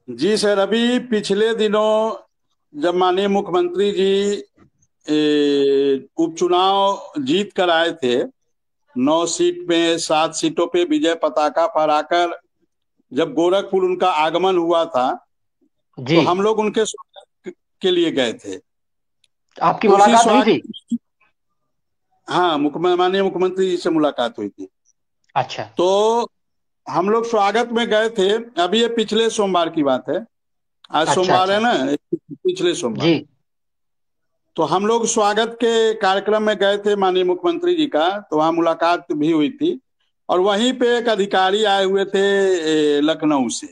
जी sir, अभी पिछले दिनों जब माननीय मुख्यमंत्री जी उपचुनाव जीत कर आए थे, 9 सीट में 7 सीटों पे विजय पताका फहराकर जब गोरखपुर उनका आगमन हुआ था, जी। तो हम लोग उनके स्वागत के लिए गए थे। आपकी तो उसी मुलाकात हुई थी? स्वागत, हाँ, माननीय मुख्यमंत्री जी से मुलाकात हुई थी। अच्छा। तो हम लोग स्वागत में गए थे। अभी ये पिछले सोमवार की बात है। आज अच्छा। सोमवार है अच्छा। ना, पिछले सोमवार। जी। तो हम लोग स्वागत के कार्यक्रम में गए थे माननीय मुख्यमंत्री जी का, तो वहाँ मुलाकात भी हुई थी। और वहीं पे एक अधिकारी आए हुए थे लखनऊ से।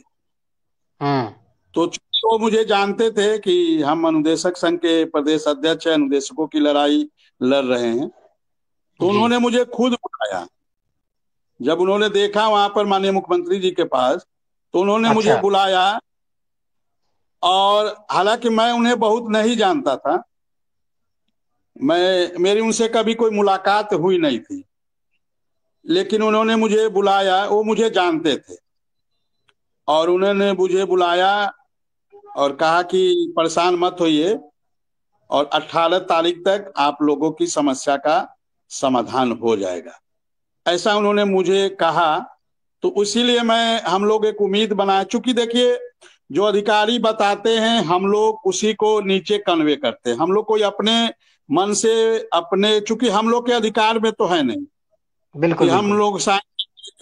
हम्म। तो चूंकि वो मुझे जानते थे कि हम अनुदेशक संघ के प्रदेश अध्यक्ष हैं, अनुदेशकों की लड़ाई लड़ रहे हैं, तो जी। उन्होंने मुझे खुद बुलाया। जब उन्होंने देखा वहां पर माननीय मुख्यमंत्री जी के पास, तो उन्होंने मुझे अच्छा। बुलाया। और हालांकि मैं उन्हें बहुत नहीं जानता था, मेरी उनसे कभी कोई मुलाकात हुई नहीं थी, लेकिन उन्होंने मुझे बुलाया। वो मुझे जानते थे और उन्होंने मुझे बुलाया और कहा कि परेशान मत होइए, और 18 तारीख तक आप लोगों की समस्या का समाधान हो जाएगा, ऐसा उन्होंने मुझे कहा। तो इसीलिए मैं हम लोग एक उम्मीद बनाए, चूंकि देखिए, जो अधिकारी बताते हैं हम लोग उसी को नीचे कन्वे करते हैं। हम लोग कोई अपने मन से, अपने, चूंकि हम लोग के अधिकार में तो है नहीं कि बिल्कुल हम बिल्कुल। लोग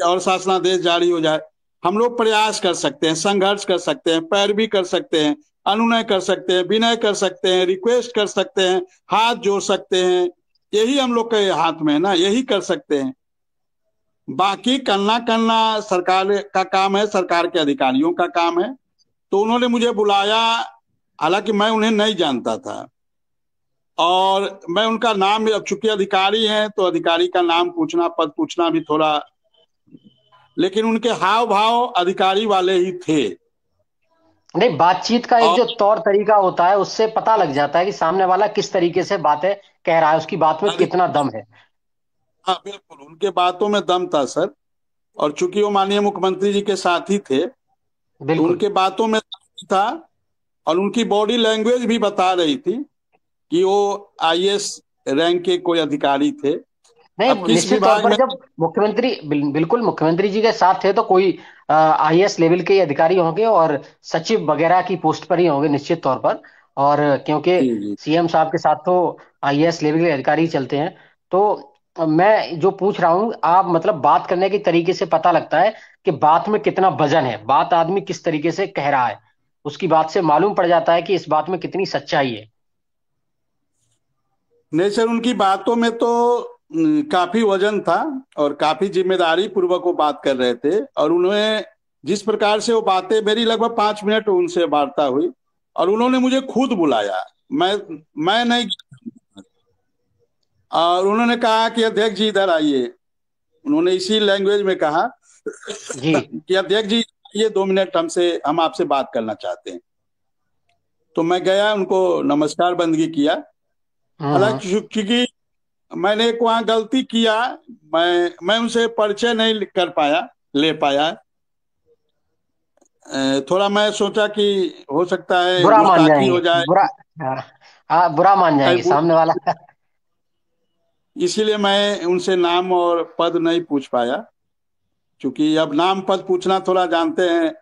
और शासनादेश जारी हो जाए। हम लोग प्रयास कर सकते हैं, संघर्ष कर सकते हैं, पैरवी कर सकते हैं, अनुनय कर सकते हैं, विनय कर सकते हैं, रिक्वेस्ट कर सकते हैं, हाथ जोड़ सकते हैं। यही हम लोग के हाथ में है ना, यही कर सकते हैं। बाकी करना करना सरकार का काम है, सरकार के अधिकारियों का काम है। तो उन्होंने मुझे बुलाया, हालांकि मैं उन्हें नहीं जानता था। और मैं उनका नाम, अब चूंकि अधिकारी हैं तो अधिकारी का नाम पूछना, पद पूछना भी थोड़ा, लेकिन उनके हाव भाव अधिकारी वाले ही थे। नहीं, बातचीत का एक और जो तौर तरीका होता है उससे पता लग जाता है कि सामने वाला किस तरीके से बातें कह रहा है, उसकी बात में कितना अधिक, दम है। हाँ बिल्कुल, उनके बातों में दम था सर। और चूंकि वो माननीय मुख्यमंत्री जी के साथी थे, तो बिल्कुल। उनके बातों में दम था। और उनकी बॉडी लैंग्वेज भी बता रही थी कि वो आईएएस रैंक के कोई अधिकारी थे। अब नहीं, किस निश्चित तौर विभाग पर में, जब मुख्यमंत्री बिल्कुल मुख्यमंत्री जी के साथ थे तो कोई आईएएस लेवल के अधिकारी होंगे और सचिव वगैरह की पोस्ट पर ही होंगे निश्चित तौर पर। और क्योंकि जी जी, सीएम साहब के साथ तो आईएएस लेवल के अधिकारी ही चलते हैं। तो मैं जो पूछ रहा हूँ, आप मतलब बात करने के तरीके से पता लगता है कि बात में कितना वजन है, बात आदमी किस तरीके से कह रहा है, उसकी बात से मालूम पड़ जाता है कि इस बात में कितनी सच्चाई है। नहीं सर, उनकी बातों में तो काफी वजन था और काफी जिम्मेदारी पूर्वक वो बात कर रहे थे। और उन्हें जिस प्रकार से वो बातें, मेरी लगभग 5 मिनट उनसे वार्ता हुई। और उन्होंने मुझे खुद बुलाया, मैं मैं नहीं। और उन्होंने कहा कि अध्यक्ष जी इधर आइए। उन्होंने इसी लैंग्वेज में कहा जी। कि अध्यक्ष जी ये 2 मिनट हमसे, हम आपसे बात करना चाहते हैं। तो मैं गया, उनको नमस्कार बंदगी किया। हम्म। हालांकि चूंकि मैंने एक वहाँ गलती किया, मैं उनसे परिचय नहीं कर पाया, ले पाया। थोड़ा मैं सोचा कि हो सकता है बुरा मान गुस्ताखी जाएंगे, हो जाए, बुरा। हाँ। हाँ, बुरा मान कहीं जाएंगे सामने वाला। इसीलिए मैं उनसे नाम और पद नहीं पूछ पाया। क्योंकि अब नाम पद पूछना, थोड़ा जानते हैं,